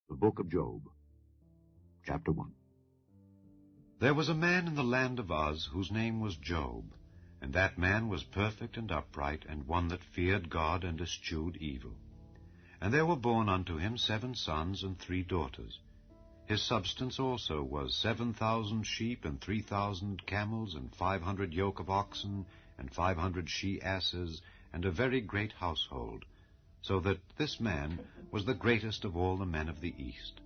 The Book of Job, Chapter 1. There was a man in the land of Uz whose name was Job, and that man was perfect and upright, and one that feared God and eschewed evil. And there were born unto him 7 sons and 3 daughters. His substance also was 7,000 sheep, and 3,000 camels, and 500 yoke of oxen, and 500 she-asses, and a very great household, so that this man was the greatest of all the men of the east.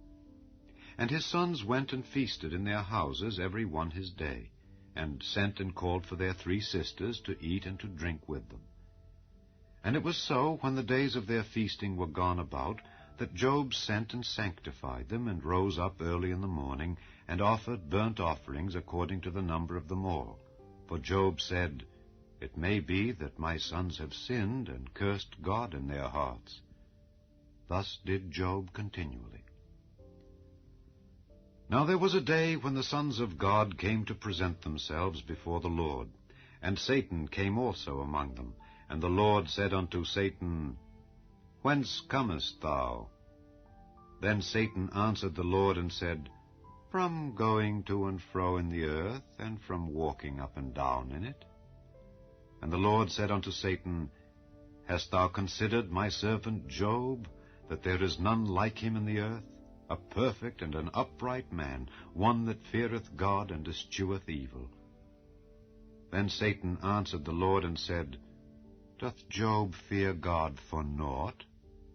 And his sons went and feasted in their houses every one his day, and sent and called for their 3 sisters to eat and to drink with them. And it was so, when the days of their feasting were gone about, that Job sent and sanctified them, and rose up early in the morning, and offered burnt offerings according to the number of them all. For Job said, It may be that my sons have sinned, and cursed God in their hearts. Thus did Job continually. Now there was a day when the sons of God came to present themselves before the Lord, and Satan came also among them. And the Lord said unto Satan, Whence comest thou? Then Satan answered the Lord and said, From going to and fro in the earth, and from walking up and down in it. And the Lord said unto Satan, Hast thou considered my servant Job, that there is none like him in the earth, a perfect and an upright man, one that feareth God and escheweth evil? Then Satan answered the Lord and said, Doth Job fear God for naught?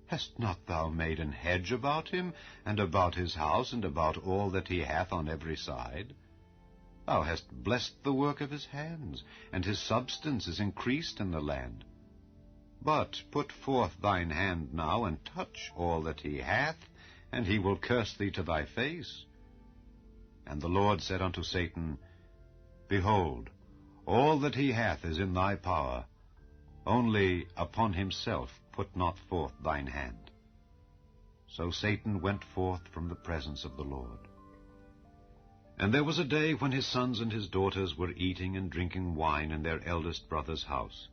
Hast not thou made an hedge about him, and about his house, and about all that he hath on every side? Thou hast blessed the work of his hands, and his substance is increased in the land. But put forth thine hand now, and touch all that he hath, and he will curse thee to thy face. And the Lord said unto Satan, Behold, all that he hath is in thy power, only upon himself put not forth thine hand. So Satan went forth from the presence of the Lord. And there was a day when his sons and his daughters were eating and drinking wine in their eldest brother's house.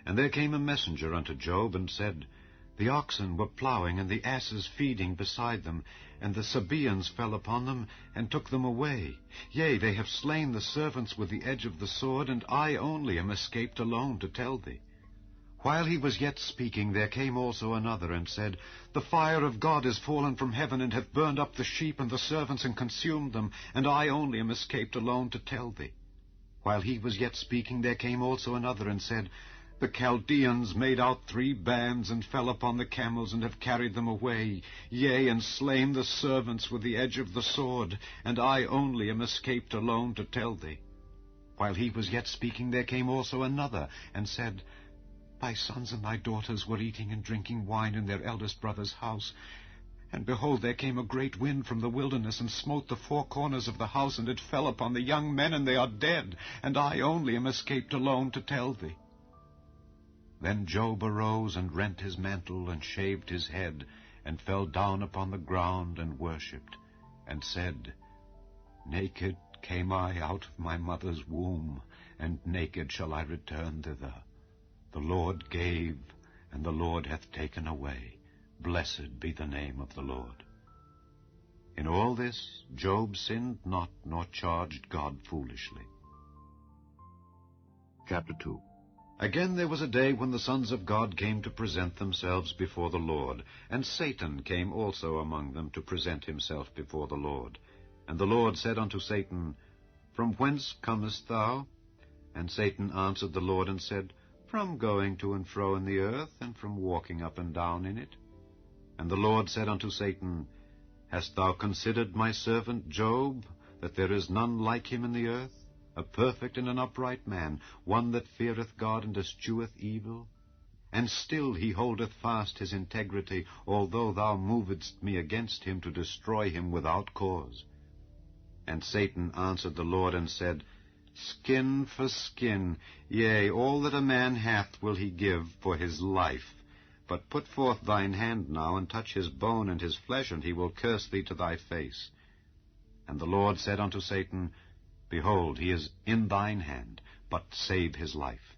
And there came a messenger unto Job, and said, The oxen were plowing, and the asses feeding beside them, and the Sabaeans fell upon them, and took them away. Yea, they have slain the servants with the edge of the sword, and I only am escaped alone to tell thee. While he was yet speaking, there came also another, and said, The fire of God is fallen from heaven, and hath burned up the sheep and the servants, and consumed them, and I only am escaped alone to tell thee. While he was yet speaking, there came also another, and said, The Chaldeans made out 3 bands, and fell upon the camels, and have carried them away, yea, and slain the servants with the edge of the sword, and I only am escaped alone to tell thee. While he was yet speaking, there came also another, and said, Thy sons and thy daughters were eating and drinking wine in their eldest brother's house. And behold, there came a great wind from the wilderness, and smote the 4 corners of the house, and it fell upon the young men, and they are dead, and I only am escaped alone to tell thee. Then Job arose, and rent his mantle, and shaved his head, and fell down upon the ground, and worshipped, and said, Naked came I out of my mother's womb, and naked shall I return thither. The Lord gave, and the Lord hath taken away. Blessed be the name of the Lord. In all this Job sinned not, nor charged God foolishly. Chapter 2. Again there was a day when the sons of God came to present themselves before the Lord, and Satan came also among them to present himself before the Lord. And the Lord said unto Satan, From whence comest thou? And Satan answered the Lord and said, From going to and fro in the earth, and from walking up and down in it. And the Lord said unto Satan, Hast thou considered my servant Job, that there is none like him in the earth, a perfect and an upright man, one that feareth God and escheweth evil? And still he holdeth fast his integrity, although thou movedst me against him to destroy him without cause. And Satan answered the Lord and said, Skin for skin, yea, all that a man hath will he give for his life. But put forth thine hand now, and touch his bone and his flesh, and he will curse thee to thy face. And the Lord said unto Satan, Behold, he is in thine hand, but save his life.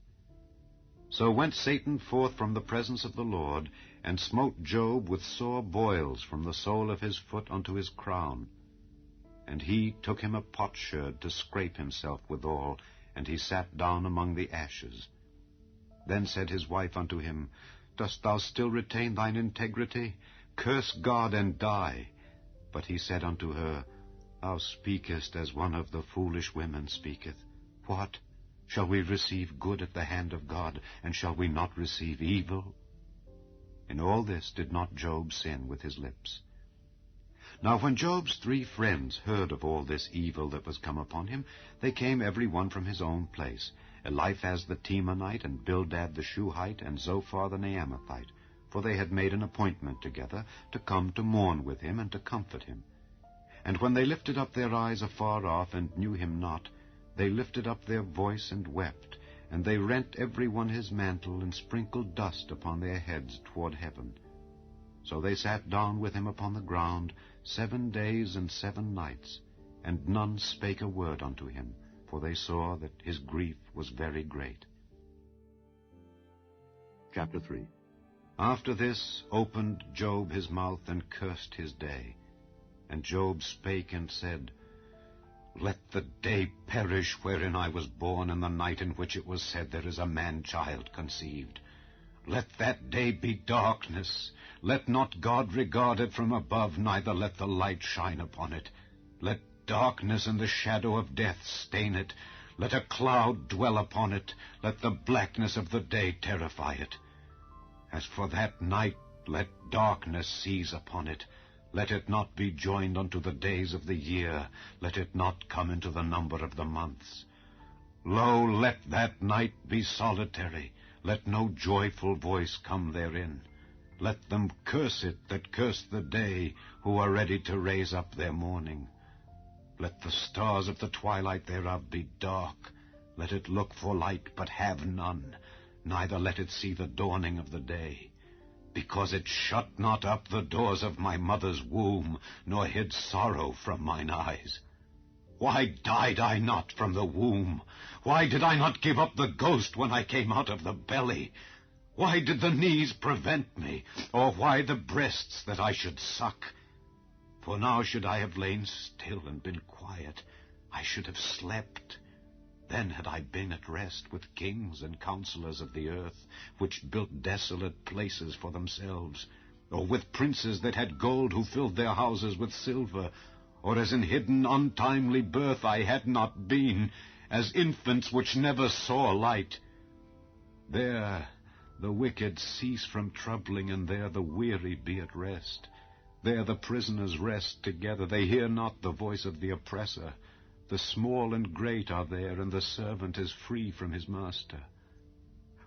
So went Satan forth from the presence of the Lord, and smote Job with sore boils from the sole of his foot unto his crown. And he took him a potsherd to scrape himself withal, and he sat down among the ashes. Then said his wife unto him, Dost thou still retain thine integrity? Curse God and die. But he said unto her, Thou speakest as one of the foolish women speaketh. What? Shall we receive good at the hand of God, and shall we not receive evil? In all this did not Job sin with his lips. Now when Job's 3 friends heard of all this evil that was come upon him, they came every one from his own place, Eliphaz the Temanite, and Bildad the Shuhite, and Zophar the Naamathite, for they had made an appointment together to come to mourn with him and to comfort him. And when they lifted up their eyes afar off and knew him not, they lifted up their voice and wept, and they rent every one his mantle, and sprinkled dust upon their heads toward heaven. So they sat down with him upon the ground 7 days and 7 nights, and none spake a word unto him, for they saw that his grief was very great. Chapter 3. After this opened Job his mouth, and cursed his day. And Job spake and said, Let the day perish wherein I was born, and the night in which it was said, There is a man-child conceived. Let that day be darkness. Let not God regard it from above, neither let the light shine upon it. Let darkness and the shadow of death stain it. Let a cloud dwell upon it. Let the blackness of the day terrify it. As for that night, let darkness seize upon it. Let it not be joined unto the days of the year. Let it not come into the number of the months. Lo, let that night be solitary. Let no joyful voice come therein. Let them curse it that curse the day, who are ready to raise up their mourning. Let the stars of the twilight thereof be dark. Let it look for light, but have none. Neither let it see the dawning of the day. Because it shut not up the doors of my mother's womb, nor hid sorrow from mine eyes. Why died I not from the womb? Why did I not give up the ghost when I came out of the belly? Why did the knees prevent me, or why the breasts that I should suck? For now should I have lain still and been quiet, I should have slept. Then had I been at rest with kings and counselors of the earth, which built desolate places for themselves, or with princes that had gold, who filled their houses with silver, or as in hidden untimely birth I had not been, as infants which never saw light. There the wicked cease from troubling, and there the weary be at rest. There the prisoners rest together, they hear not the voice of the oppressor. The small and great are there, and the servant is free from his master.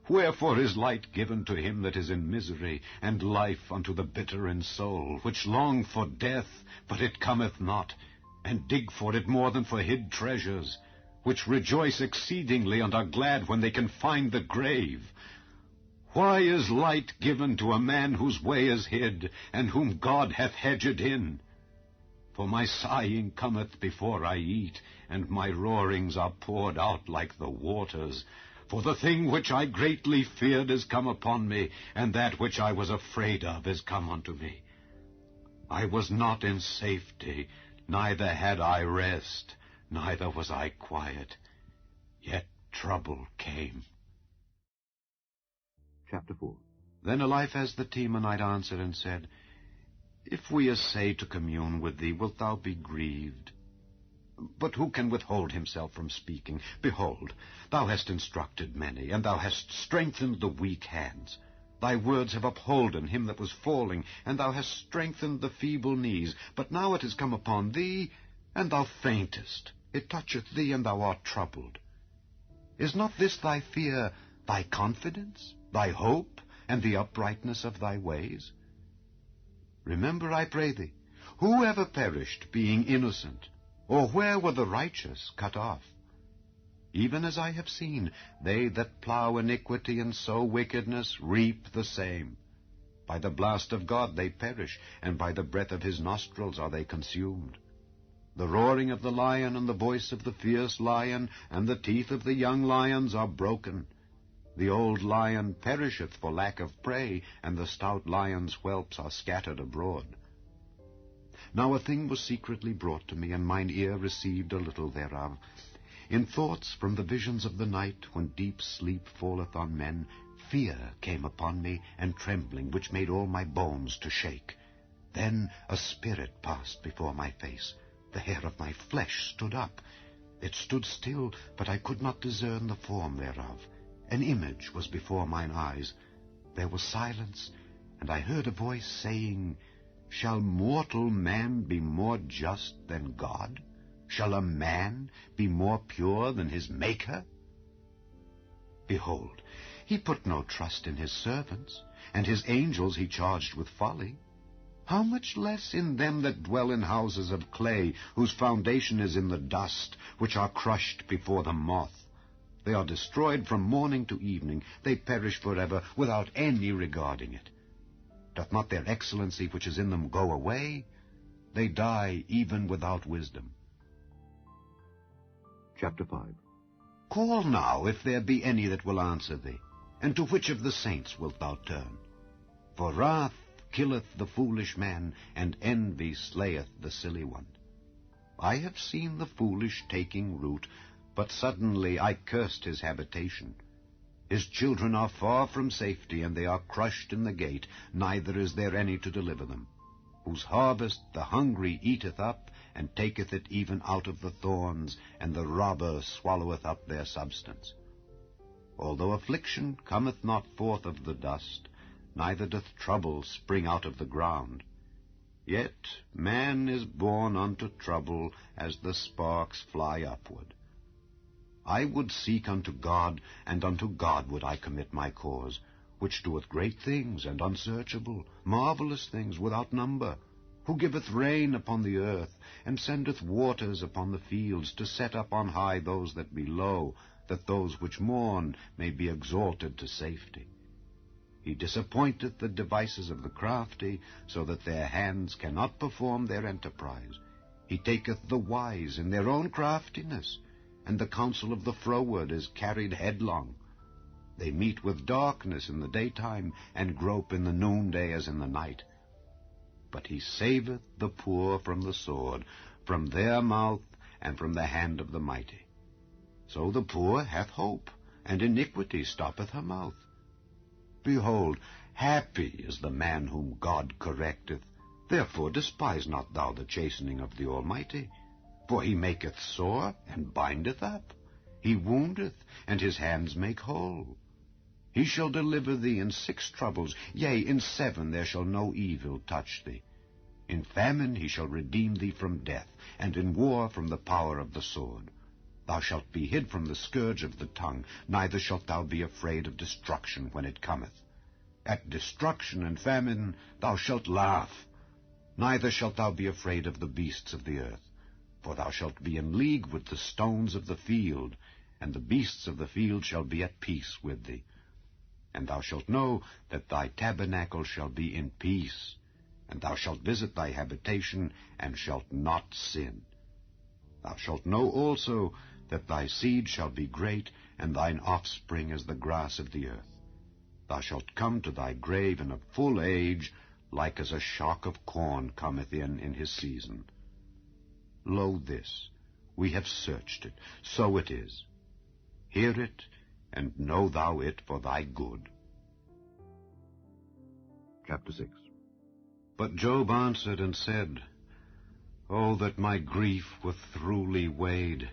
Wherefore is light given to him that is in misery, and life unto the bitter in soul, which long for death, but it cometh not, and dig for it more than for hid treasures, which rejoice exceedingly, and are glad when they can find the grave? Why is light given to a man whose way is hid, and whom God hath hedged in? For my sighing cometh before I eat, and my roarings are poured out like the waters. For the thing which I greatly feared is come upon me, and that which I was afraid of is come unto me. I was not in safety, neither had I rest, neither was I quiet. Yet trouble came. Chapter 4. Then Eliphaz the Temanite answered and said, If we essay to commune with thee, wilt thou be grieved? But who can withhold himself from speaking? Behold, thou hast instructed many, and thou hast strengthened the weak hands. Thy words have upholden him that was falling, and thou hast strengthened the feeble knees. But now it is come upon thee, and thou faintest. It toucheth thee, and thou art troubled. Is not this thy fear, thy confidence, thy hope, and the uprightness of thy ways? Remember, I pray thee, who ever perished, being innocent? Or where were the righteous cut off? Even as I have seen, they that plow iniquity and sow wickedness reap the same. By the blast of God they perish, and by the breath of his nostrils are they consumed. The roaring of the lion, and the voice of the fierce lion, and the teeth of the young lions are broken. The old lion perisheth for lack of prey, and the stout lion's whelps are scattered abroad. Now a thing was secretly brought to me, and mine ear received a little thereof. In thoughts from the visions of the night, when deep sleep falleth on men, fear came upon me, and trembling, which made all my bones to shake. Then a spirit passed before my face. The hair of my flesh stood up. It stood still, but I could not discern the form thereof. An image was before mine eyes. There was silence, and I heard a voice saying, Shall mortal man be more just than God? Shall a man be more pure than his Maker? Behold, he put no trust in his servants, and his angels he charged with folly. How much less in them that dwell in houses of clay, whose foundation is in the dust, which are crushed before the moth? They are destroyed from morning to evening. They perish forever, without any regarding it. Doth not their excellency which is in them go away? They die even without wisdom. Chapter 5. Call now, if there be any that will answer thee, and to which of the saints wilt thou turn? For wrath killeth the foolish man, and envy slayeth the silly one. I have seen the foolish taking root, but suddenly I cursed his habitation. His children are far from safety, and they are crushed in the gate, neither is there any to deliver them. Whose harvest the hungry eateth up, and taketh it even out of the thorns, and the robber swalloweth up their substance. Although affliction cometh not forth of the dust, neither doth trouble spring out of the ground, yet man is born unto trouble as the sparks fly upward. I would seek unto God, and unto God would I commit my cause, which doeth great things and unsearchable, marvelous things without number, who giveth rain upon the earth, and sendeth waters upon the fields, to set up on high those that be low, that those which mourn may be exalted to safety. He disappointeth the devices of the crafty, so that their hands cannot perform their enterprise. He taketh the wise in their own craftiness, and the counsel of the froward is carried headlong. They meet with darkness in the daytime, and grope in the noonday as in the night. But he saveth the poor from the sword, from their mouth, and from the hand of the mighty. So the poor hath hope, and iniquity stoppeth her mouth. Behold, happy is the man whom God correcteth. Therefore despise not thou the chastening of the Almighty. For he maketh sore, and bindeth up. He woundeth, and his hands make whole. He shall deliver thee in 6 troubles, yea, in 7 there shall no evil touch thee. In famine he shall redeem thee from death, and in war from the power of the sword. Thou shalt be hid from the scourge of the tongue, neither shalt thou be afraid of destruction when it cometh. At destruction and famine thou shalt laugh, neither shalt thou be afraid of the beasts of the earth. For thou shalt be in league with the stones of the field, and the beasts of the field shall be at peace with thee. And thou shalt know that thy tabernacle shall be in peace, and thou shalt visit thy habitation, and shalt not sin. Thou shalt know also that thy seed shall be great, and thine offspring as the grass of the earth. Thou shalt come to thy grave in a full age, like as a shock of corn cometh in his season. Lo this, we have searched it, so it is. Hear it, and know thou it for thy good. Chapter 6. But Job answered and said, O that my grief were throughly weighed,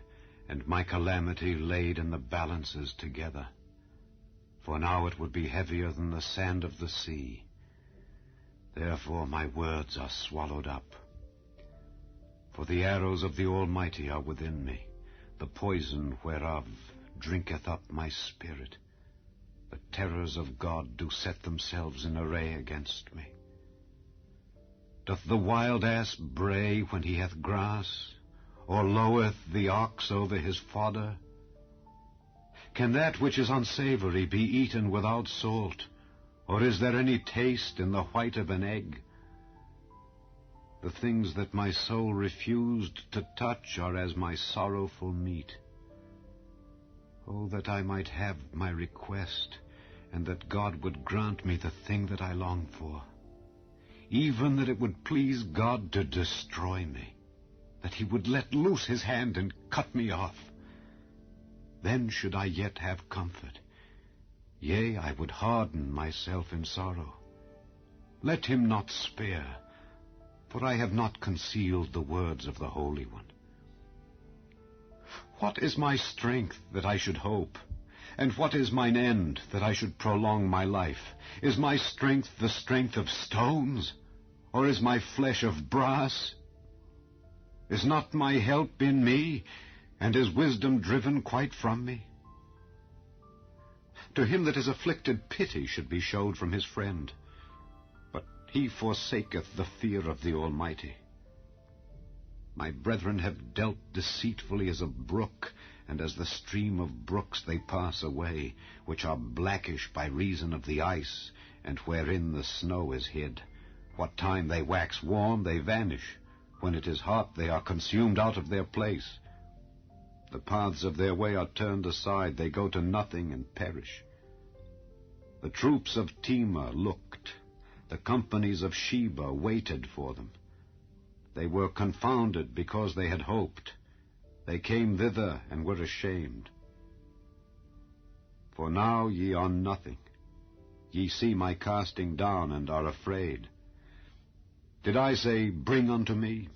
and my calamity laid in the balances together. For now it would be heavier than the sand of the sea. Therefore my words are swallowed up. For the arrows of the Almighty are within me, the poison whereof drinketh up my spirit. The terrors of God do set themselves in array against me. Doth the wild ass bray when he hath grass, or loweth the ox over his fodder? Can that which is unsavory be eaten without salt, or is there any taste in the white of an egg? The things that my soul refused to touch are as my sorrowful meat. Oh, that I might have my request, and that God would grant me the thing that I long for. Even that it would please God to destroy me, that he would let loose his hand and cut me off. Then should I yet have comfort. Yea, I would harden myself in sorrow. Let him not spare, for I have not concealed the words of the Holy One. What is my strength that I should hope? And what is mine end that I should prolong my life? Is my strength the strength of stones? Or is my flesh of brass? Is not my help in me, and is wisdom driven quite from me? To him that is afflicted pity should be showed from his friend, but he forsaketh the fear of the Almighty. My brethren have dealt deceitfully as a brook, and as the stream of brooks they pass away, which are blackish by reason of the ice, and wherein the snow is hid. What time they wax warm, they vanish. When it is hot, they are consumed out of their place. The paths of their way are turned aside, they go to nothing and perish. The troops of Timah looked, the companies of Sheba waited for them. They were confounded because they had hoped. They came thither and were ashamed. For now ye are nothing. Ye see my casting down and are afraid. Did I say, Bring unto me,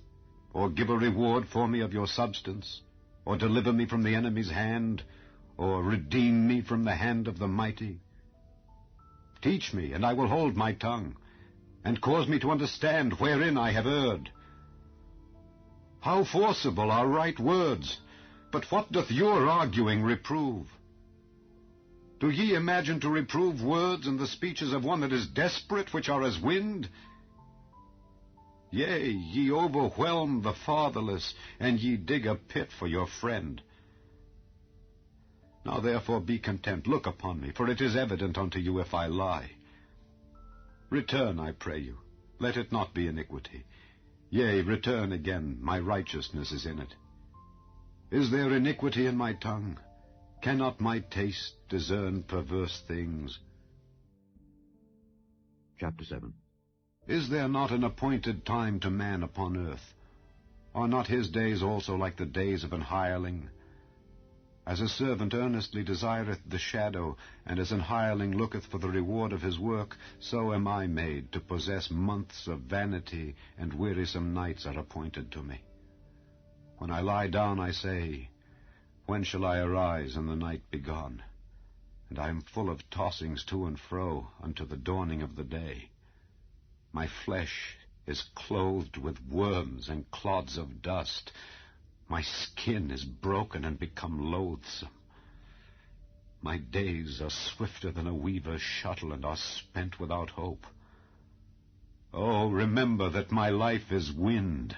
or give a reward for me of your substance, or deliver me from the enemy's hand, or redeem me from the hand of the mighty? Teach me, and I will hold my tongue, and cause me to understand wherein I have erred. How forcible are right words, but what doth your arguing reprove? Do ye imagine to reprove words and the speeches of one that is desperate, which are as wind? Yea, ye overwhelm the fatherless, and ye dig a pit for your friend. Now therefore be content, look upon me, for it is evident unto you if I lie. Return, I pray you, let it not be iniquity. Yea, return again, my righteousness is in it. Is there iniquity in my tongue? Cannot my taste discern perverse things? Chapter 7. Is there not an appointed time to man upon earth? Are not his days also like the days of an hireling? As a servant earnestly desireth the shadow, and as an hireling looketh for the reward of his work, so am I made to possess months of vanity, and wearisome nights are appointed to me. When I lie down, I say, When shall I arise and the night be gone? And I am full of tossings to and fro unto the dawning of the day. My flesh is clothed with worms and clods of dust. My skin is broken and become loathsome. My days are swifter than a weaver's shuttle, and are spent without hope. Oh, remember that my life is wind.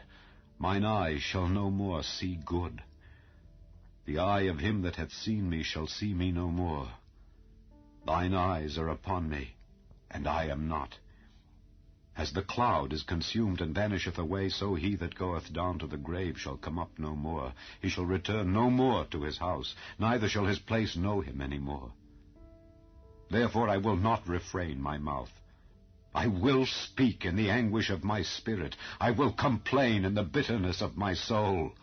Mine eye shall no more see good. The eye of him that hath seen me shall see me no more. Thine eyes are upon me, and I am not. As the cloud is consumed and vanisheth away, so he that goeth down to the grave shall come up no more. He shall return no more to his house, neither shall his place know him any more. Therefore I will not refrain my mouth. I will speak in the anguish of my spirit. I will complain in the bitterness of my soul.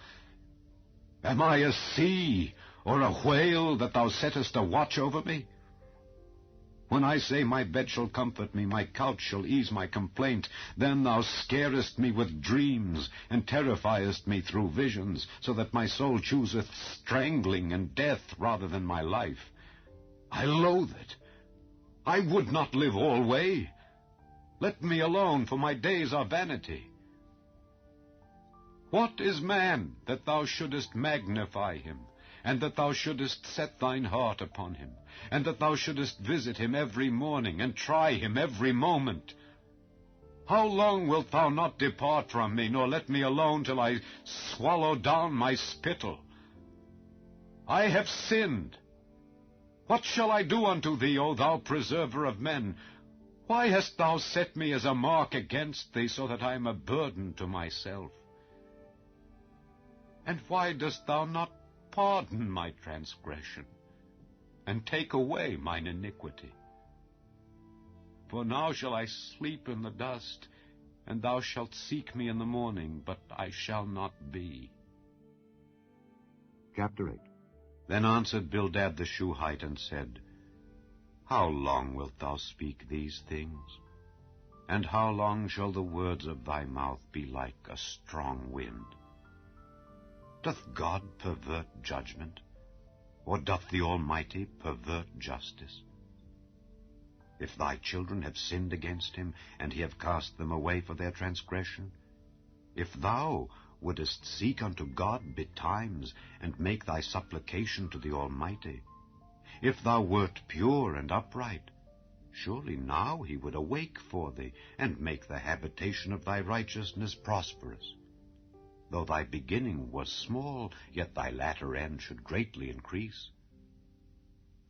Am I a sea or a whale that thou settest a watch over me? When I say my bed shall comfort me, my couch shall ease my complaint, then thou scarest me with dreams, and terrifiest me through visions, so that my soul chooseth strangling and death rather than my life. I loathe it. I would not live alway. Let me alone, for my days are vanity. What is man, that thou shouldest magnify him, and that thou shouldest set thine heart upon him, and that thou shouldest visit him every morning, and try him every moment? How long wilt thou not depart from me, nor let me alone till I swallow down my spittle? I have sinned. What shall I do unto thee, O thou preserver of men? Why hast thou set me as a mark against thee, so that I am a burden to myself? And why dost thou not pardon my transgression, and take away mine iniquity. For now shall I sleep in the dust, and thou shalt seek me in the morning, but I shall not be. Chapter 8. Then answered Bildad the Shuhite and said, How long wilt thou speak these things? And how long shall the words of thy mouth be like a strong wind? Doth God pervert judgment, or doth the Almighty pervert justice? If thy children have sinned against him, and he have cast them away for their transgression, if thou wouldest seek unto God betimes, and make thy supplication to the Almighty, if thou wert pure and upright, surely now he would awake for thee, and make the habitation of thy righteousness prosperous. Though thy beginning was small, yet thy latter end should greatly increase.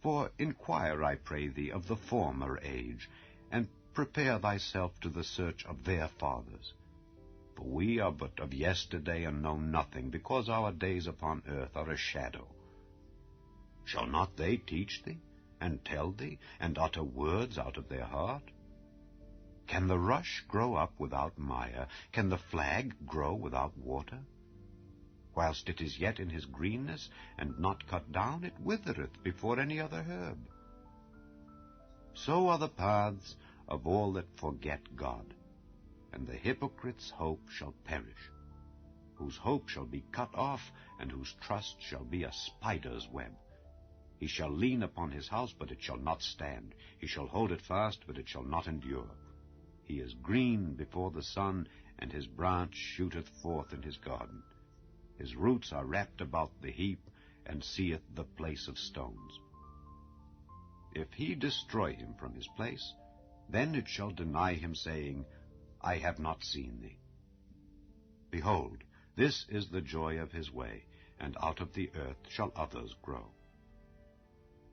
For inquire, I pray thee, of the former age, and prepare thyself to the search of their fathers. For we are but of yesterday, and know nothing, because our days upon earth are a shadow. Shall not they teach thee, and tell thee, and utter words out of their heart? Can the rush grow up without mire? Can the flag grow without water? Whilst it is yet in his greenness, and not cut down, it withereth before any other herb. So are the paths of all that forget God, and the hypocrite's hope shall perish, whose hope shall be cut off, and whose trust shall be a spider's web. He shall lean upon his house, but it shall not stand. He shall hold it fast, but it shall not endure. He is green before the sun, and his branch shooteth forth in his garden. His roots are wrapped about the heap, and seeth the place of stones. If he destroy him from his place, then it shall deny him, saying, I have not seen thee. Behold, this is the joy of his way, and out of the earth shall others grow.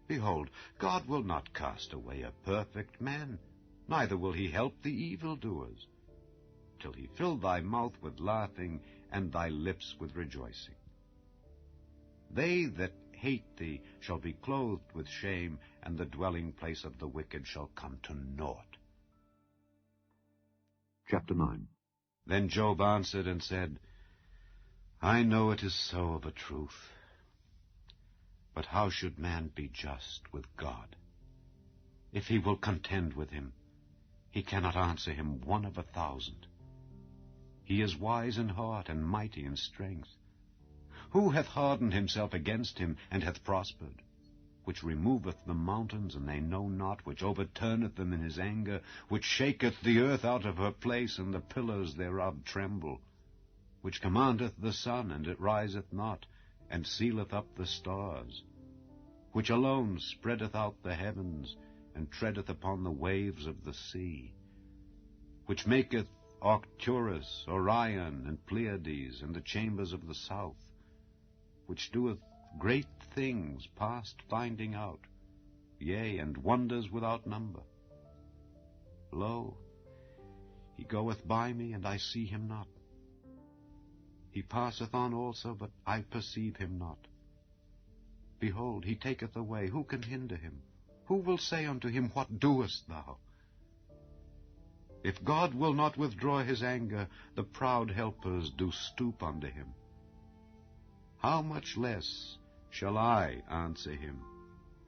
Behold, God will not cast away a perfect man, neither will he help the evildoers, till he fill thy mouth with laughing, and thy lips with rejoicing. They that hate thee shall be clothed with shame, and the dwelling place of the wicked shall come to naught. Chapter 9. Then Job answered and said, I know it is so of a truth. But how should man be just with God? If he will contend with him, he cannot answer him 1 of 1,000. He is wise in heart, and mighty in strength. Who hath hardened himself against him, and hath prospered? Which removeth the mountains, and they know not, which overturneth them in his anger, which shaketh the earth out of her place, and the pillars thereof tremble, which commandeth the sun, and it riseth not, and sealeth up the stars, which alone spreadeth out the heavens, and treadeth upon the waves of the sea, which maketh Arcturus, Orion, and Pleiades, and the chambers of the south, which doeth great things past finding out, yea, and wonders without number. Lo, he goeth by me, and I see him not. He passeth on also, but I perceive him not. Behold, he taketh away, who can hinder him? Who will say unto him, What doest thou? If God will not withdraw his anger, the proud helpers do stoop unto him. How much less shall I answer him,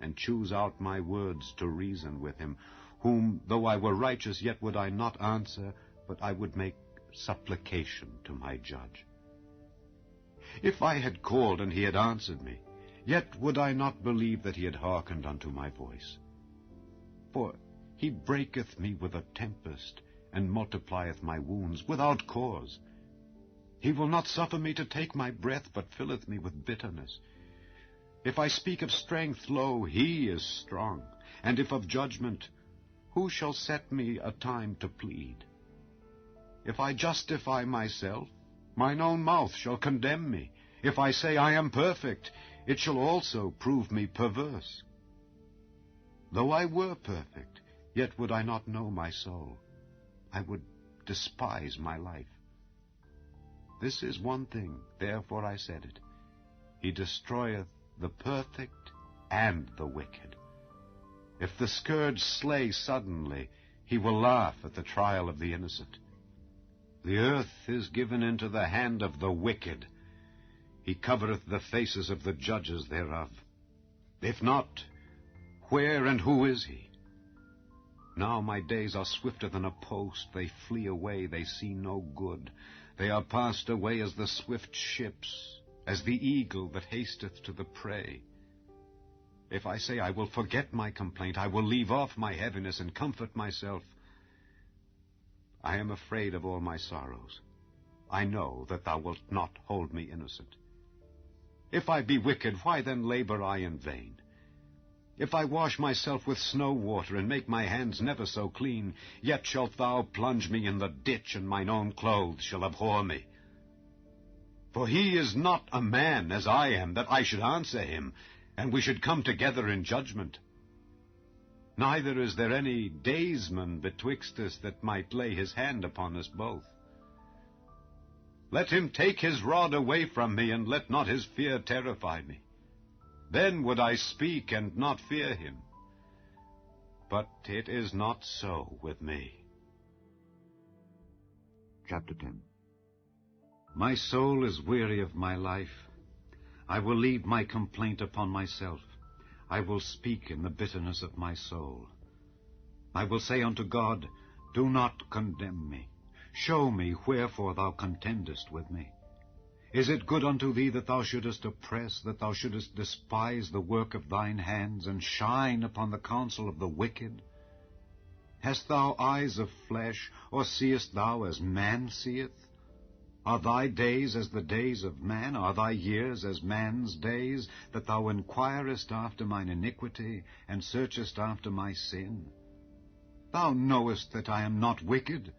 and choose out my words to reason with him, whom, though I were righteous, yet would I not answer, but I would make supplication to my judge. If I had called, and he had answered me, yet would I not believe that he had hearkened unto my voice. For he breaketh me with a tempest, and multiplieth my wounds without cause. He will not suffer me to take my breath, but filleth me with bitterness. If I speak of strength, lo, he is strong. And if of judgment, who shall set me a time to plead? If I justify myself, mine own mouth shall condemn me. If I say I am perfect, it shall also prove me perverse. Though I were perfect, yet would I not know my soul. I would despise my life. This is one thing, therefore I said it. He destroyeth the perfect and the wicked. If the scourge slay suddenly, he will laugh at the trial of the innocent. The earth is given into the hand of the wicked. He covereth the faces of the judges thereof. If not, where and who is he? Now my days are swifter than a post. They flee away, they see no good. They are passed away as the swift ships, as the eagle that hasteth to the prey. If I say I will forget my complaint, I will leave off my heaviness and comfort myself, I am afraid of all my sorrows. I know that thou wilt not hold me innocent. If I be wicked, why then labor I in vain? If I wash myself with snow water, and make my hands never so clean, yet shalt thou plunge me in the ditch, and mine own clothes shall abhor me. For he is not a man as I am, that I should answer him, and we should come together in judgment. Neither is there any daysman betwixt us that might lay his hand upon us both. Let him take his rod away from me, and let not his fear terrify me. Then would I speak and not fear him. But it is not so with me. Chapter 10. My soul is weary of my life. I will leave my complaint upon myself. I will speak in the bitterness of my soul. I will say unto God, do not condemn me. Show me wherefore thou contendest with me. Is it good unto thee that thou shouldest oppress, that thou shouldest despise the work of thine hands, and shine upon the counsel of the wicked? Hast thou eyes of flesh, or seest thou as man seeth? Are thy days as the days of man? Are thy years as man's days, that thou inquirest after mine iniquity, and searchest after my sin? Thou knowest that I am not wicked,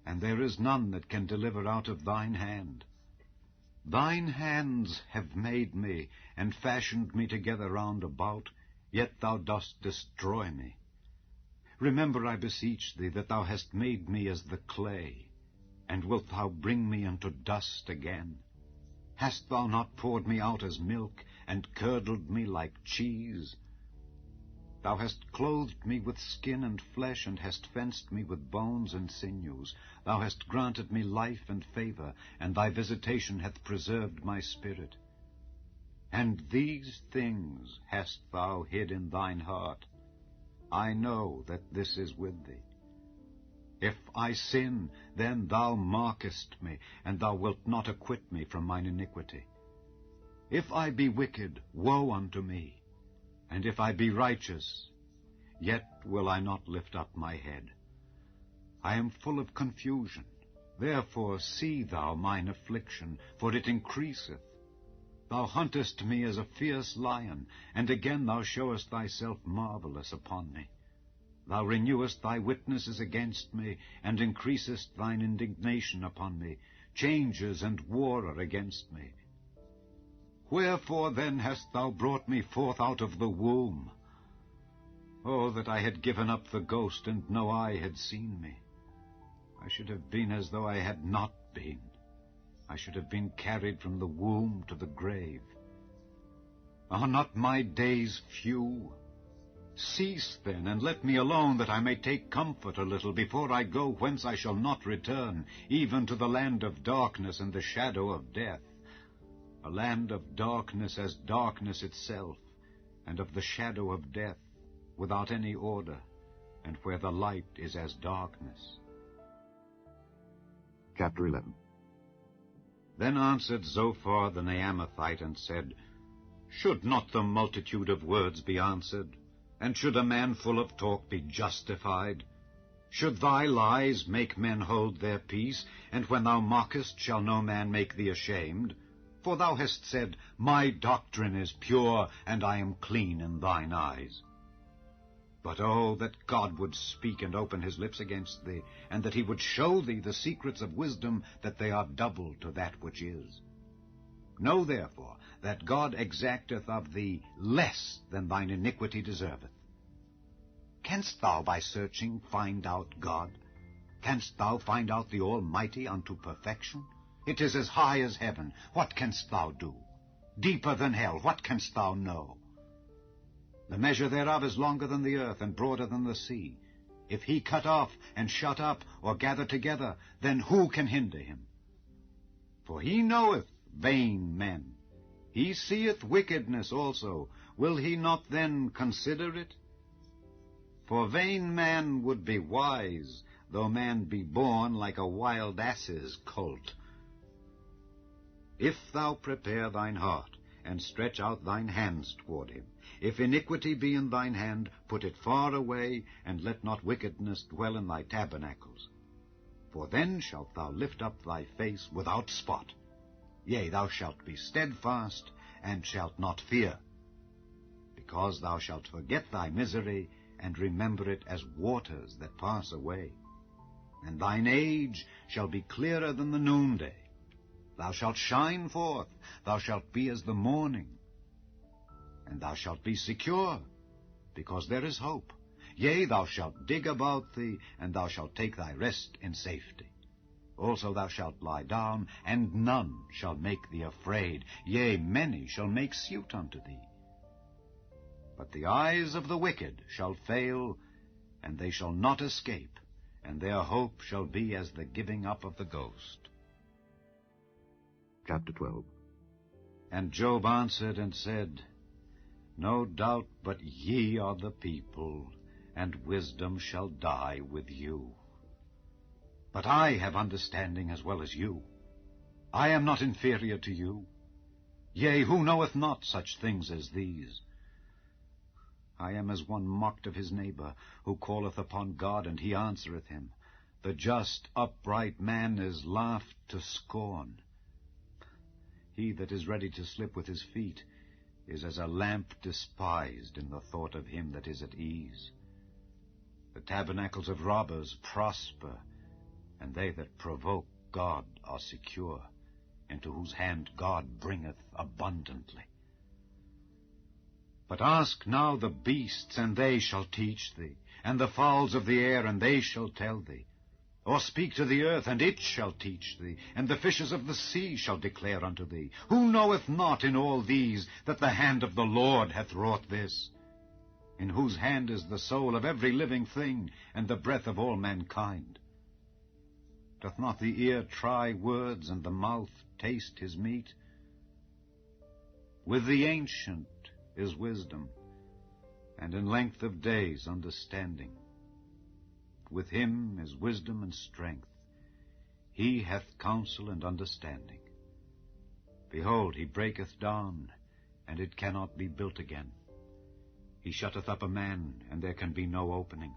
and there is none that can deliver out of thine hand. Thine hands have made me, and fashioned me together round about, yet thou dost destroy me. Remember, I beseech thee, that thou hast made me as the clay, and wilt thou bring me unto dust again? Hast thou not poured me out as milk, and curdled me like cheese? Thou hast clothed me with skin and flesh, and hast fenced me with bones and sinews. Thou hast granted me life and favor, and thy visitation hath preserved my spirit. And these things hast thou hid in thine heart. I know that this is with thee. If I sin, then thou markest me, and thou wilt not acquit me from mine iniquity. If I be wicked, woe unto me. And if I be righteous, yet will I not lift up my head. I am full of confusion. Therefore see thou mine affliction, for it increaseth. Thou huntest me as a fierce lion, and again thou showest thyself marvelous upon me. Thou renewest thy witnesses against me, and increasest thine indignation upon me. Changes and war are against me. Wherefore then hast thou brought me forth out of the womb? Oh, that I had given up the ghost, and no eye had seen me. I should have been as though I had not been. I should have been carried from the womb to the grave. Are not my days few? Cease then, and let me alone, that I may take comfort a little before I go whence I shall not return, even to the land of darkness and the shadow of death. A land of darkness as darkness itself, and of the shadow of death, without any order, and where the light is as darkness. Chapter 11. Then answered Zophar the Naamathite, and said, Should not the multitude of words be answered? And should a man full of talk be justified? Should thy lies make men hold their peace? And when thou mockest, shall no man make thee ashamed? For thou hast said, My doctrine is pure, and I am clean in thine eyes. But oh, that God would speak and open his lips against thee, and that he would show thee the secrets of wisdom, that they are double to that which is. Know therefore that God exacteth of thee less than thine iniquity deserveth. Canst thou by searching find out God? Canst thou find out the Almighty unto perfection? It is as high as heaven. What canst thou do? Deeper than hell. What canst thou know? The measure thereof is longer than the earth, and broader than the sea. If he cut off, and shut up, or gather together, then who can hinder him? For he knoweth vain men. He seeth wickedness also. Will he not then consider it? For vain man would be wise, though man be born like a wild ass's colt. If thou prepare thine heart, and stretch out thine hands toward him, if iniquity be in thine hand, put it far away, and let not wickedness dwell in thy tabernacles. For then shalt thou lift up thy face without spot. Yea, thou shalt be steadfast, and shalt not fear, because thou shalt forget thy misery, and remember it as waters that pass away. And thine age shall be clearer than the noonday. Thou shalt shine forth, thou shalt be as the morning. And thou shalt be secure, because there is hope. Yea, thou shalt dig about thee, and thou shalt take thy rest in safety. Also thou shalt lie down, and none shall make thee afraid. Yea, many shall make suit unto thee. But the eyes of the wicked shall fail, and they shall not escape, and their hope shall be as the giving up of the ghost. Chapter 12. And Job answered and said, No doubt but ye are the people, and wisdom shall die with you. But I have understanding as well as you. I am not inferior to you. Yea, who knoweth not such things as these? I am as one mocked of his neighbor, who calleth upon God, and he answereth him. The just, upright man is laughed to scorn. He that is ready to slip with his feet is as a lamp despised in the thought of him that is at ease. The tabernacles of robbers prosper, and they that provoke God are secure, into whose hand God bringeth abundantly. But ask now the beasts, and they shall teach thee, and the fowls of the air, and they shall tell thee. Or speak to the earth, and it shall teach thee, and the fishes of the sea shall declare unto thee. Who knoweth not in all these that the hand of the Lord hath wrought this? In whose hand is the soul of every living thing, and the breath of all mankind? Doth not the ear try words, and the mouth taste his meat? With the ancient is wisdom, and in length of days understanding. With him is wisdom and strength. He hath counsel and understanding. Behold, he breaketh down, and it cannot be built again. He shutteth up a man, and there can be no opening.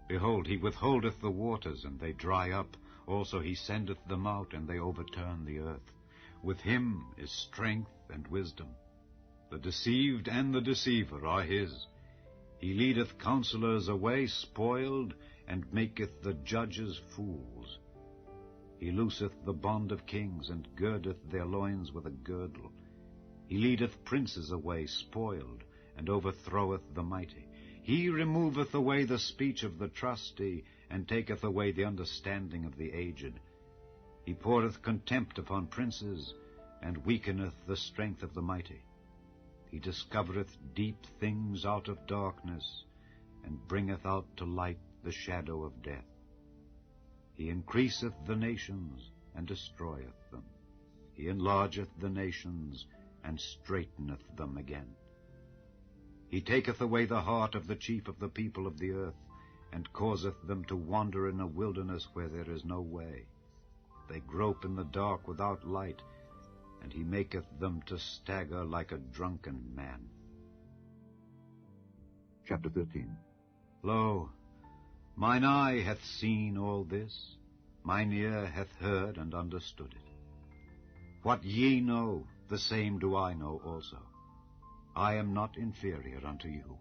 Behold, he withholdeth the waters, and they dry up. Also he sendeth them out, and they overturn the earth. With him is strength and wisdom. The deceived and the deceiver are his. He leadeth counselors away spoiled, and maketh the judges fools. He looseth the bond of kings, and girdeth their loins with a girdle. He leadeth princes away spoiled, and overthroweth the mighty. He removeth away the speech of the trusty, and taketh away the understanding of the aged. He poureth contempt upon princes, and weakeneth the strength of the mighty. He discovereth deep things out of darkness, and bringeth out to light the shadow of death. He increaseth the nations, and destroyeth them. He enlargeth the nations, and straiteneth them again. He taketh away the heart of the chief of the people of the earth, and causeth them to wander in a wilderness where there is no way. They grope in the dark without light, and he maketh them to stagger like a drunken man. Chapter 13. Lo, mine eye hath seen all this, mine ear hath heard and understood it. What ye know, the same do I know also. I am not inferior unto you.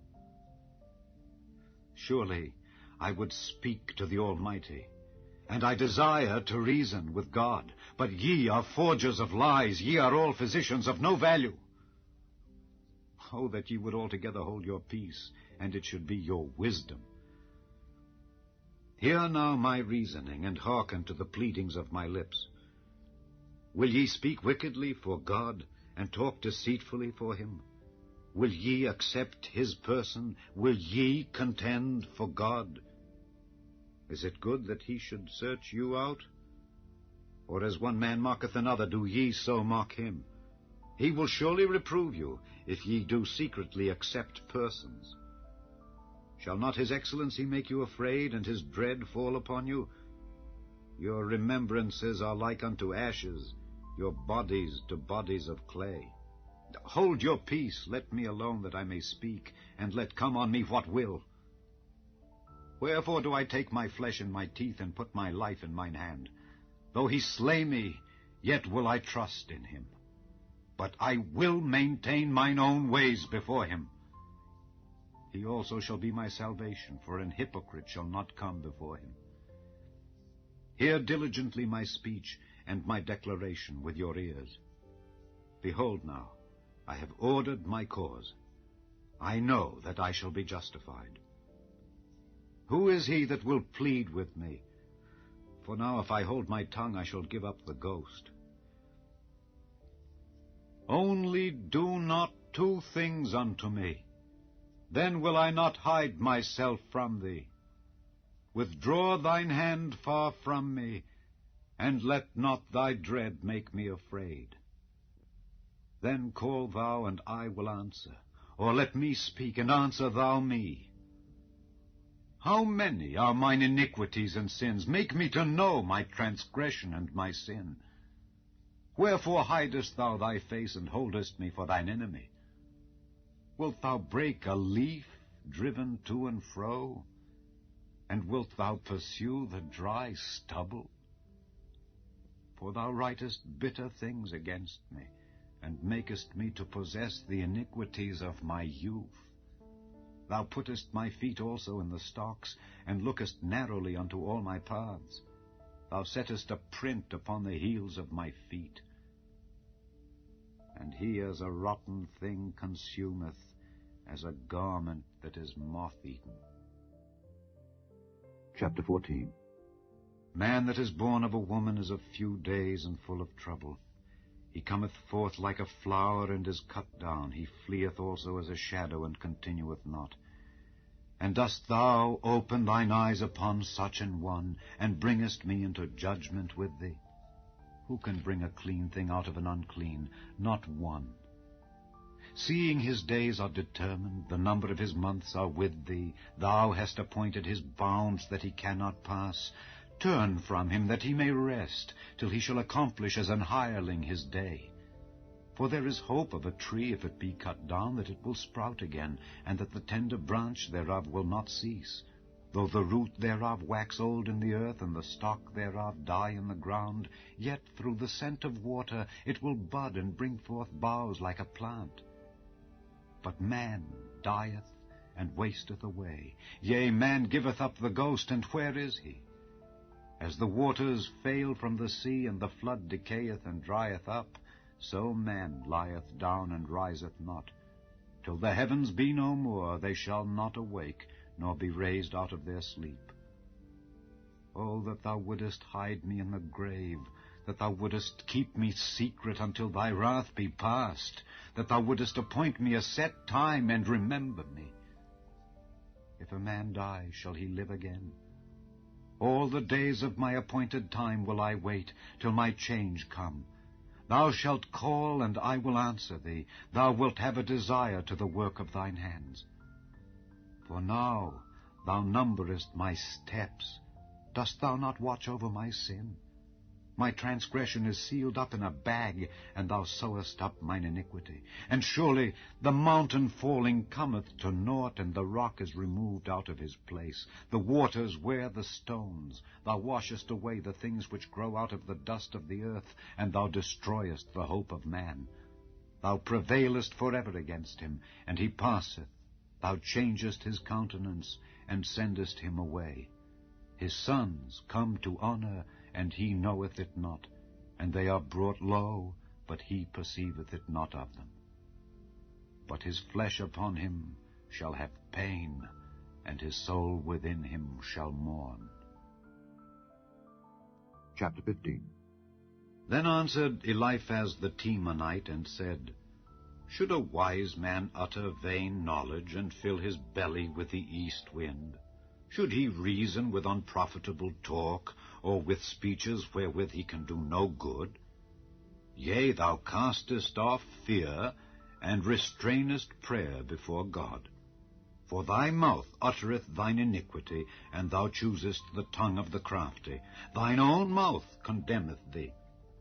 Surely I would speak to the Almighty, and I desire to reason with God. But ye are forgers of lies, ye are all physicians of no value. Oh, that ye would altogether hold your peace, and it should be your wisdom. Hear now my reasoning, and hearken to the pleadings of my lips. Will ye speak wickedly for God, and talk deceitfully for him? Will ye accept his person? Will ye contend for God? Is it good that he should search you out? Or as one man mocketh another, do ye so mock him? He will surely reprove you, if ye do secretly accept persons. Shall not his excellency make you afraid, and his dread fall upon you? Your remembrances are like unto ashes, your bodies to bodies of clay. Hold your peace, let me alone that I may speak, and let come on me what will. Wherefore do I take my flesh in my teeth, and put my life in mine hand? Though he slay me, yet will I trust in him. But I will maintain mine own ways before him. He also shall be my salvation, for an hypocrite shall not come before him. Hear diligently my speech and my declaration with your ears. Behold now, I have ordered my cause. I know that I shall be justified. Who is he that will plead with me? For now if I hold my tongue, I shall give up the ghost. Only do not two things unto me, then will I not hide myself from thee. Withdraw thine hand far from me, and let not thy dread make me afraid. Then call thou, and I will answer, or let me speak, and answer thou me. How many are mine iniquities and sins? Make me to know my transgression and my sin. Wherefore hidest thou thy face, and holdest me for thine enemy? Wilt thou break a leaf driven to and fro? And wilt thou pursue the dry stubble? For thou writest bitter things against me, and makest me to possess the iniquities of my youth. Thou puttest my feet also in the stocks, and lookest narrowly unto all my paths. Thou settest a print upon the heels of my feet. And he as a rotten thing consumeth, as a garment that is moth-eaten. Chapter 14. Man that is born of a woman is of few days and full of trouble. He cometh forth like a flower, and is cut down. He fleeth also as a shadow, and continueth not. And dost thou open thine eyes upon such an one, and bringest me into judgment with thee? Who can bring a clean thing out of an unclean? Not one. Seeing his days are determined, the number of his months are with thee, thou hast appointed his bounds that he cannot pass. Turn from him that he may rest, till he shall accomplish as an hireling his day. For there is hope of a tree, if it be cut down, that it will sprout again, and that the tender branch thereof will not cease. Though the root thereof wax old in the earth, and the stock thereof die in the ground, yet through the scent of water it will bud and bring forth boughs like a plant. But man dieth and wasteth away. Yea, man giveth up the ghost, and where is he? As the waters fail from the sea, and the flood decayeth and drieth up, so man lieth down and riseth not. Till the heavens be no more, they shall not awake, nor be raised out of their sleep. Oh, that thou wouldest hide me in the grave, that thou wouldest keep me secret until thy wrath be past, that thou wouldest appoint me a set time, and remember me. If a man die, shall he live again? All the days of my appointed time will I wait, till my change come. Thou shalt call, and I will answer thee. Thou wilt have a desire to the work of thine hands. For now thou numberest my steps. Dost thou not watch over my sin? My transgression is sealed up in a bag, and thou sewest up mine iniquity. And surely the mountain falling cometh to naught, and the rock is removed out of his place. The waters wear the stones. Thou washest away the things which grow out of the dust of the earth, and thou destroyest the hope of man. Thou prevailest forever against him, and he passeth. Thou changest his countenance, and sendest him away. His sons come to honor, and he knoweth it not, and they are brought low, but he perceiveth it not of them. But his flesh upon him shall have pain, and his soul within him shall mourn. Chapter 15. Then answered Eliphaz the Temanite, and said, Should a wise man utter vain knowledge, and fill his belly with the east wind? Should he reason with unprofitable talk, or with speeches wherewith he can do no good? Yea, thou castest off fear, and restrainest prayer before God. For thy mouth uttereth thine iniquity, and thou choosest the tongue of the crafty. Thine own mouth condemneth thee,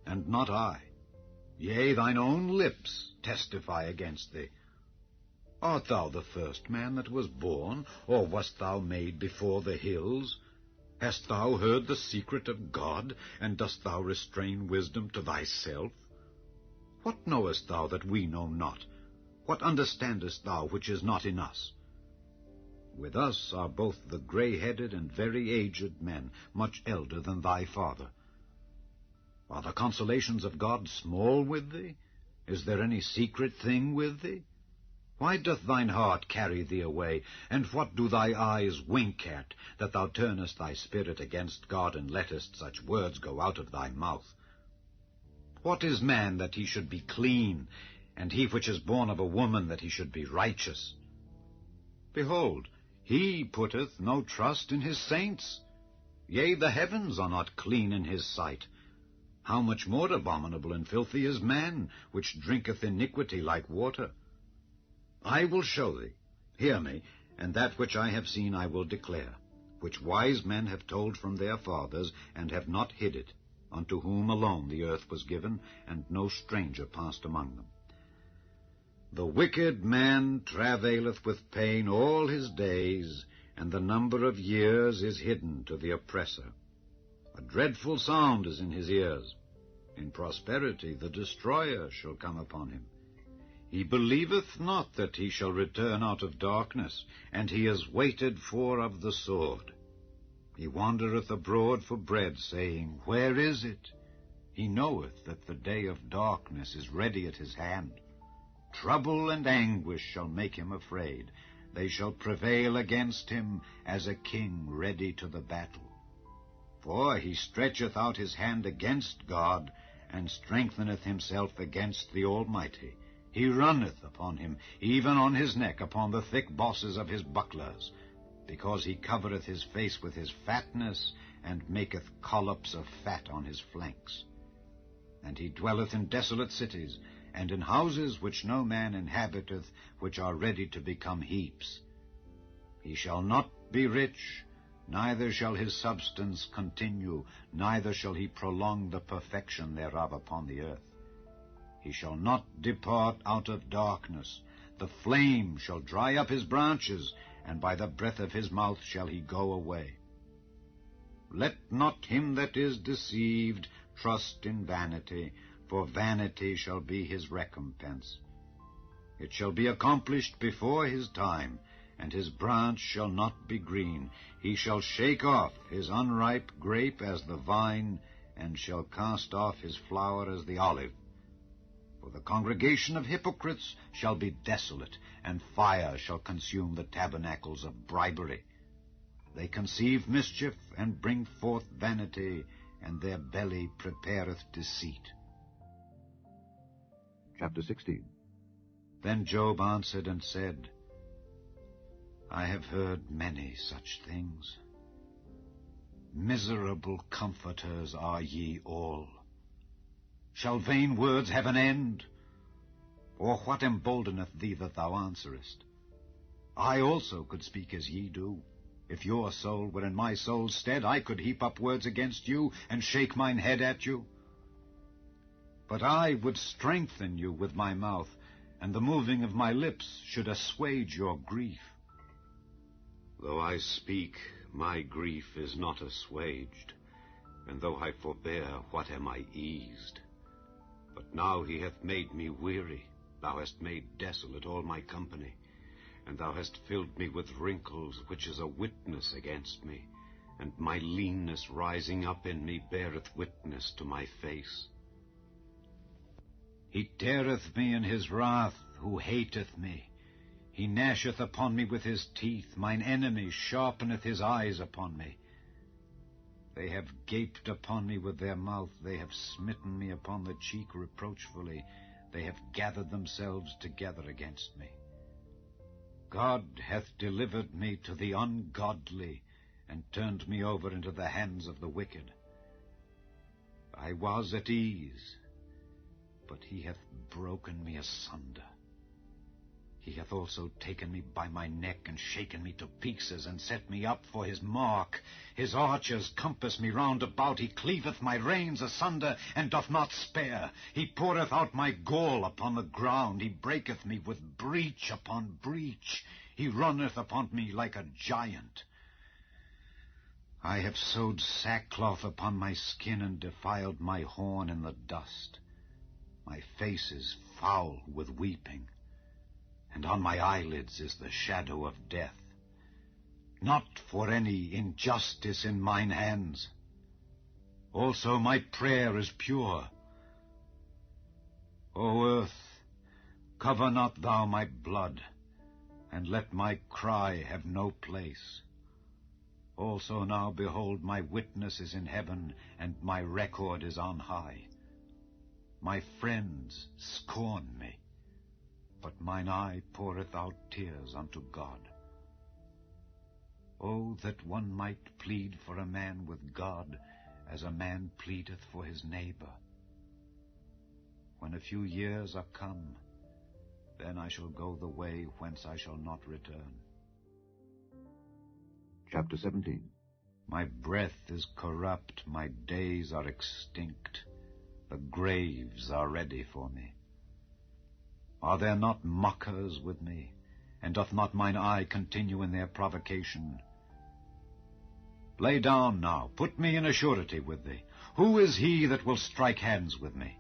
and not I. Yea, thine own lips testify against thee. Art thou the first man that was born, or wast thou made before the hills? Hast thou heard the secret of God, and dost thou restrain wisdom to thyself? What knowest thou that we know not? What understandest thou which is not in us? With us are both the grey-headed and very aged men, much elder than thy father. Are the consolations of God small with thee? Is there any secret thing with thee? Why doth thine heart carry thee away, and what do thy eyes wink at, that thou turnest thy spirit against God, and lettest such words go out of thy mouth? What is man that he should be clean, and he which is born of a woman that he should be righteous? Behold, he putteth no trust in his saints. Yea, the heavens are not clean in his sight. How much more abominable and filthy is man, which drinketh iniquity like water? I will show thee, hear me, and that which I have seen I will declare, which wise men have told from their fathers, and have not hid it, unto whom alone the earth was given, and no stranger passed among them. The wicked man travaileth with pain all his days, and the number of years is hidden to the oppressor. A dreadful sound is in his ears. In prosperity the destroyer shall come upon him. He believeth not that he shall return out of darkness, and he is waited for of the sword. He wandereth abroad for bread, saying, Where is it? He knoweth that the day of darkness is ready at his hand. Trouble and anguish shall make him afraid. They shall prevail against him as a king ready to the battle. For he stretcheth out his hand against God, and strengtheneth himself against the Almighty. He runneth upon him, even on his neck, upon the thick bosses of his bucklers, because he covereth his face with his fatness, and maketh collops of fat on his flanks. And he dwelleth in desolate cities, and in houses which no man inhabiteth, which are ready to become heaps. He shall not be rich, neither shall his substance continue, neither shall he prolong the perfection thereof upon the earth. He shall not depart out of darkness. The flame shall dry up his branches, and by the breath of his mouth shall he go away. Let not him that is deceived trust in vanity, for vanity shall be his recompense. It shall be accomplished before his time, and his branch shall not be green. He shall shake off his unripe grape as the vine, and shall cast off his flower as the olive. For the congregation of hypocrites shall be desolate, and fire shall consume the tabernacles of bribery. They conceive mischief, and bring forth vanity, and their belly prepareth deceit. Chapter 16. Then Job answered and said, I have heard many such things. Miserable comforters are ye all. Shall vain words have an end? Or what emboldeneth thee that thou answerest? I also could speak as ye do. If your soul were in my soul's stead, I could heap up words against you, and shake mine head at you. But I would strengthen you with my mouth, and the moving of my lips should assuage your grief. Though I speak, my grief is not assuaged, and though I forbear, what am I eased? But now he hath made me weary. Thou hast made desolate all my company, and thou hast filled me with wrinkles, which is a witness against me, and my leanness rising up in me beareth witness to my face. He teareth me in his wrath, who hateth me. He gnasheth upon me with his teeth. Mine enemy sharpeneth his eyes upon me. They have gaped upon me with their mouth. They have smitten me upon the cheek reproachfully. they have gathered themselves together against me. God hath delivered me to the ungodly, and turned me over into the hands of the wicked. I was at ease, but he hath broken me asunder. He hath also taken me by my neck, and shaken me to pieces, and set me up for his mark. His archers compass me round about. He cleaveth my reins asunder, and doth not spare. He poureth out my gall upon the ground. He breaketh me with breach upon breach. He runneth upon me like a giant. I have sewed sackcloth upon my skin, and defiled my horn in the dust. My face is foul with weeping, and on my eyelids is the shadow of death. Not for any injustice in mine hands. Also my prayer is pure. O earth, cover not thou my blood, and let my cry have no place. Also now, behold, my witness is in heaven, and my record is on high. My friends scorn me, but mine eye poureth out tears unto God. Oh, that one might plead for a man with God, as a man pleadeth for his neighbor. When a few years are come, then I shall go the way whence I shall not return. Chapter 17. My breath is corrupt, my days are extinct, the graves are ready for me. Are there not mockers with me, and doth not mine eye continue in their provocation? Lay down now, put me in a surety with thee. Who is he that will strike hands with me?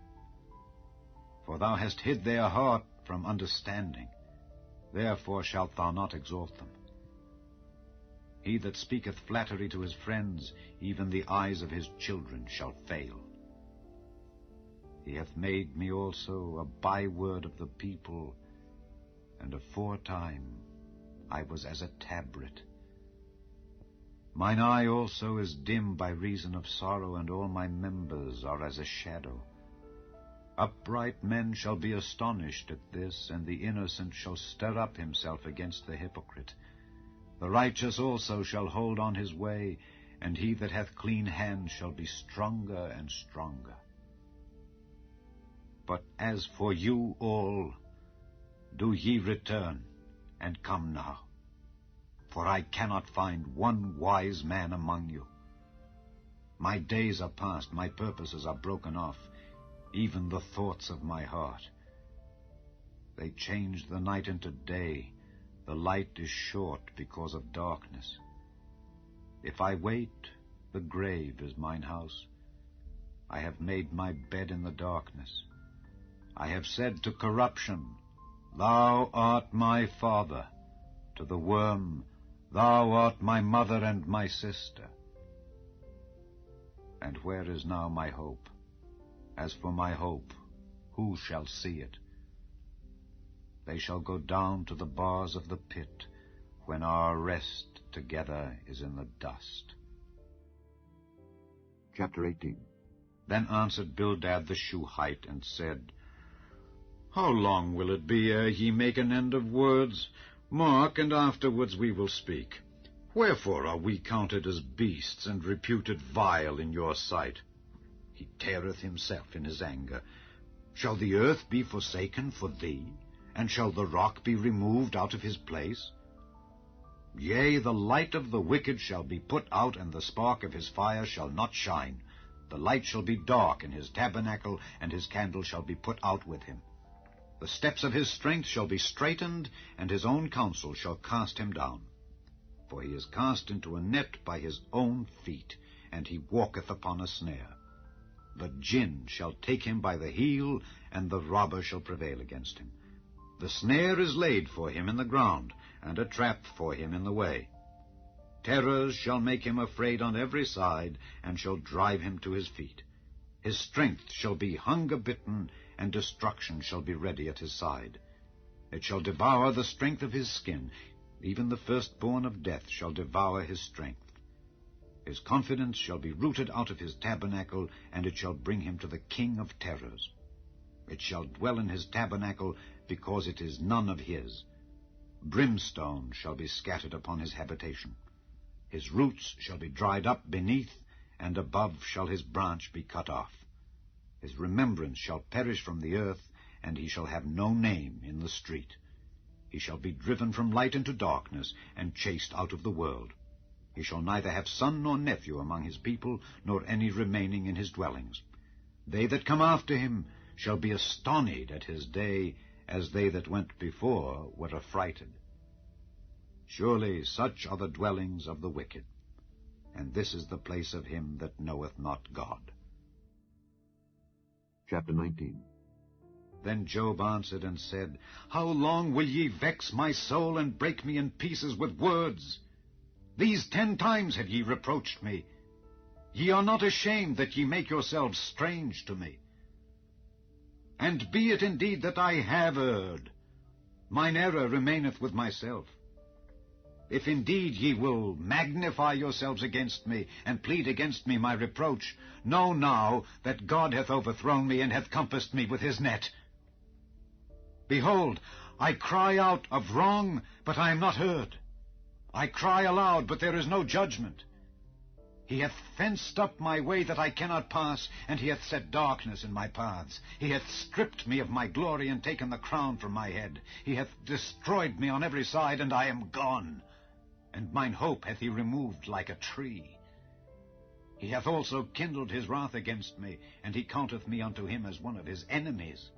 For thou hast hid their heart from understanding, therefore shalt thou not exalt them. He that speaketh flattery to his friends, even the eyes of his children shall fail. He hath made me also a byword of the people, and aforetime I was as a tabret. Mine eye also is dim by reason of sorrow, and all my members are as a shadow. Upright men shall be astonished at this, and the innocent shall stir up himself against the hypocrite. The righteous also shall hold on his way, and he that hath clean hands shall be stronger and stronger. But as for you all, do ye return, and come now. For I cannot find one wise man among you. My days are past, my purposes are broken off, even the thoughts of my heart. They change the night into day, the light is short because of darkness. If I wait, the grave is mine house. I have made my bed in the darkness. I have said to corruption, Thou art my father. To the worm, Thou art my mother and my sister. And where is now my hope? As for my hope, who shall see it? They shall go down to the bars of the pit, when our rest together is in the dust. Chapter 18. Then answered Bildad the Shuhite, and said, How long will it be ere ye make an end of words? Mark, and afterwards we will speak. Wherefore are we counted as beasts, and reputed vile in your sight? He teareth himself in his anger. Shall the earth be forsaken for thee? And shall the rock be removed out of his place? Yea, the light of the wicked shall be put out, and the spark of his fire shall not shine. The light shall be dark in his tabernacle, and his candle shall be put out with him. The steps of his strength shall be straitened, and his own counsel shall cast him down. For he is cast into a net by his own feet, and he walketh upon a snare. The jinn shall take him by the heel, and the robber shall prevail against him. The snare is laid for him in the ground, and a trap for him in the way. Terrors shall make him afraid on every side, and shall drive him to his feet. His strength shall be hunger-bitten, and destruction shall be ready at his side. It shall devour the strength of his skin, even the firstborn of death shall devour his strength. His confidence shall be rooted out of his tabernacle, and it shall bring him to the king of terrors. It shall dwell in his tabernacle, because it is none of his. Brimstone shall be scattered upon his habitation. His roots shall be dried up beneath, and above shall his branch be cut off. His remembrance shall perish from the earth, and he shall have no name in the street. He shall be driven from light into darkness, and chased out of the world. He shall neither have son nor nephew among his people, nor any remaining in his dwellings. They that come after him shall be astonished at his day, as they that went before were affrighted. Surely such are the dwellings of the wicked, and this is the place of him that knoweth not God. Chapter 19. Then Job answered and said, How long will ye vex my soul, and break me in pieces with words? These 10 times have ye reproached me. Ye are not ashamed that ye make yourselves strange to me. And be it indeed that I have erred, mine error remaineth with myself. If indeed ye will magnify yourselves against me, and plead against me my reproach, know now that God hath overthrown me, and hath compassed me with his net. Behold, I cry out of wrong, but I am not heard. I cry aloud, but there is no judgment. He hath fenced up my way that I cannot pass, and he hath set darkness in my paths. He hath stripped me of my glory, and taken the crown from my head. He hath destroyed me on every side, and I am gone. And mine hope hath he removed like a tree. He hath also kindled his wrath against me, and he counteth me unto him as one of his enemies.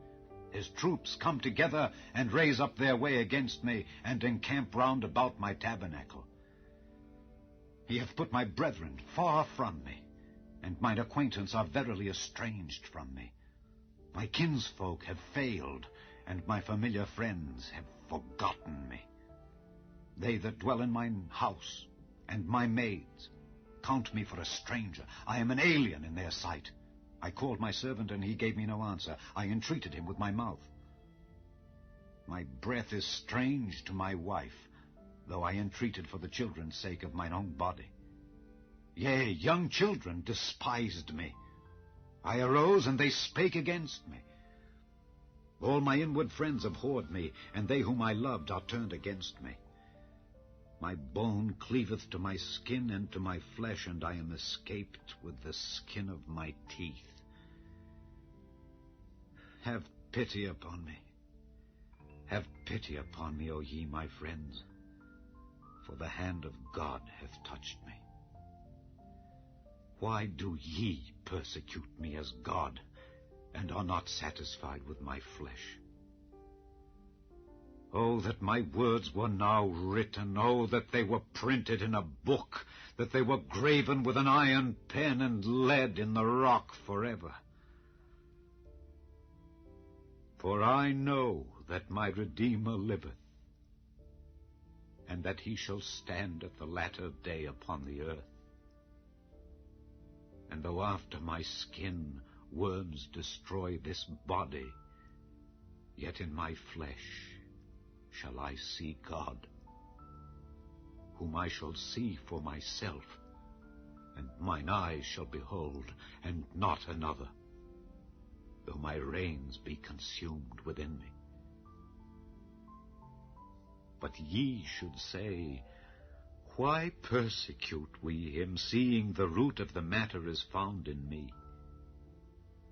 His troops come together, and raise up their way against me, and encamp round about my tabernacle. He hath put my brethren far from me, and mine acquaintance are verily estranged from me. My kinsfolk have failed, and my familiar friends have forgotten me. They that dwell in mine house, and my maids, count me for a stranger. I am an alien in their sight. I called my servant, and he gave me no answer. I entreated him with my mouth. My breath is strange to my wife, though I entreated for the children's sake of mine own body. Yea, young children despised me. I arose, and they spake against me. All my inward friends abhorred me, and they whom I loved are turned against me. My bone cleaveth to my skin and to my flesh, and I am escaped with the skin of my teeth. Have pity upon me. Have pity upon me, O ye my friends, for the hand of God hath touched me. Why do ye persecute me as God, and are not satisfied with my flesh? Oh, that my words were now written, oh, that they were printed in a book, that they were graven with an iron pen and lead in the rock forever. For I know that my Redeemer liveth, and that he shall stand at the latter day upon the earth. And though after my skin worms destroy this body, yet in my flesh shall I see God, whom I shall see for myself, and mine eyes shall behold, and not another, though my reins be consumed within me. But ye should say, Why persecute we him, seeing the root of the matter is found in me?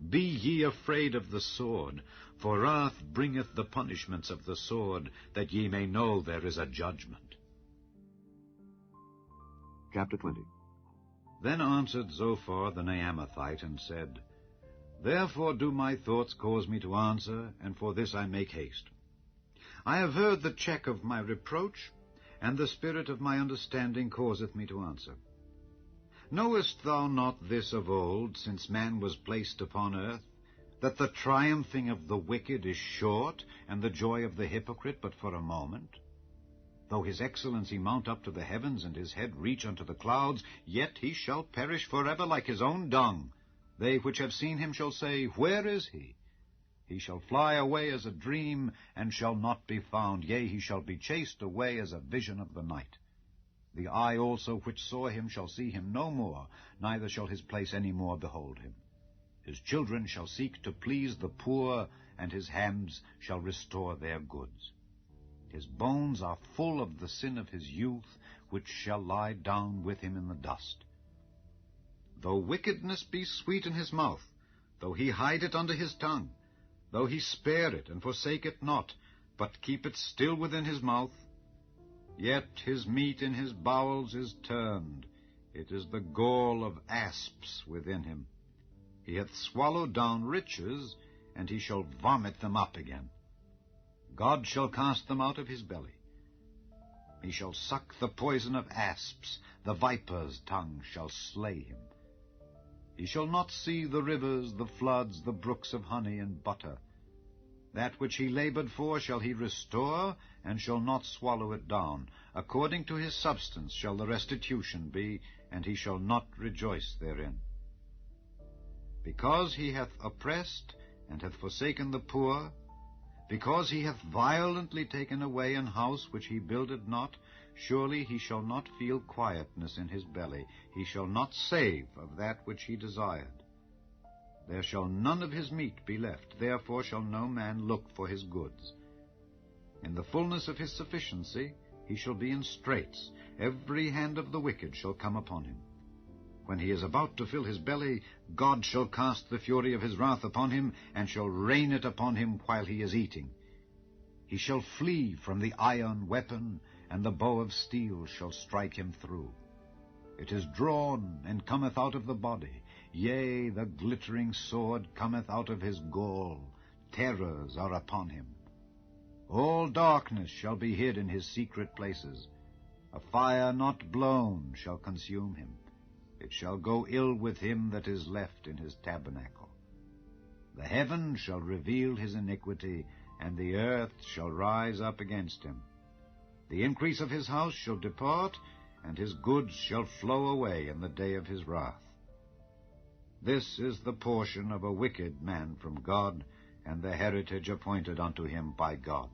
Be ye afraid of the sword, for wrath bringeth the punishments of the sword, that ye may know there is a judgment. Chapter 20. Then answered Zophar the Naamathite, and said, Therefore do my thoughts cause me to answer, and for this I make haste. I have heard the check of my reproach, and the spirit of my understanding causeth me to answer. Knowest thou not this of old, since man was placed upon earth, that the triumphing of the wicked is short, and the joy of the hypocrite but for a moment? Though his excellency mount up to the heavens, and his head reach unto the clouds, yet he shall perish forever like his own dung. They which have seen him shall say, Where is he? He shall fly away as a dream, and shall not be found. Yea, he shall be chased away as a vision of the night. The eye also which saw him shall see him no more, neither shall his place any more behold him. His children shall seek to please the poor, and his hands shall restore their goods. His bones are full of the sin of his youth, which shall lie down with him in the dust. Though wickedness be sweet in his mouth, though he hide it under his tongue, though he spare it and forsake it not, but keep it still within his mouth, yet his meat in his bowels is turned, it is the gall of asps within him. He hath swallowed down riches, and he shall vomit them up again. God shall cast them out of his belly. He shall suck the poison of asps, the viper's tongue shall slay him. He shall not see the rivers, the floods, the brooks of honey and butter. That which he labored for shall he restore, and shall not swallow it down. According to his substance shall the restitution be, and he shall not rejoice therein. Because he hath oppressed, and hath forsaken the poor, because he hath violently taken away an house which he builded not, surely he shall not feel quietness in his belly, he shall not save of that which he desired. There shall none of his meat be left, therefore shall no man look for his goods. In the fullness of his sufficiency he shall be in straits, every hand of the wicked shall come upon him. When he is about to fill his belly, God shall cast the fury of his wrath upon him, and shall rain it upon him while he is eating. He shall flee from the iron weapon, and the bow of steel shall strike him through. It is drawn, and cometh out of the body. Yea, the glittering sword cometh out of his gall. Terrors are upon him. All darkness shall be hid in his secret places. A fire not blown shall consume him. It shall go ill with him that is left in his tabernacle. The heaven shall reveal his iniquity, and the earth shall rise up against him. The increase of his house shall depart, and his goods shall flow away in the day of his wrath. This is the portion of a wicked man from God, and the heritage appointed unto him by God.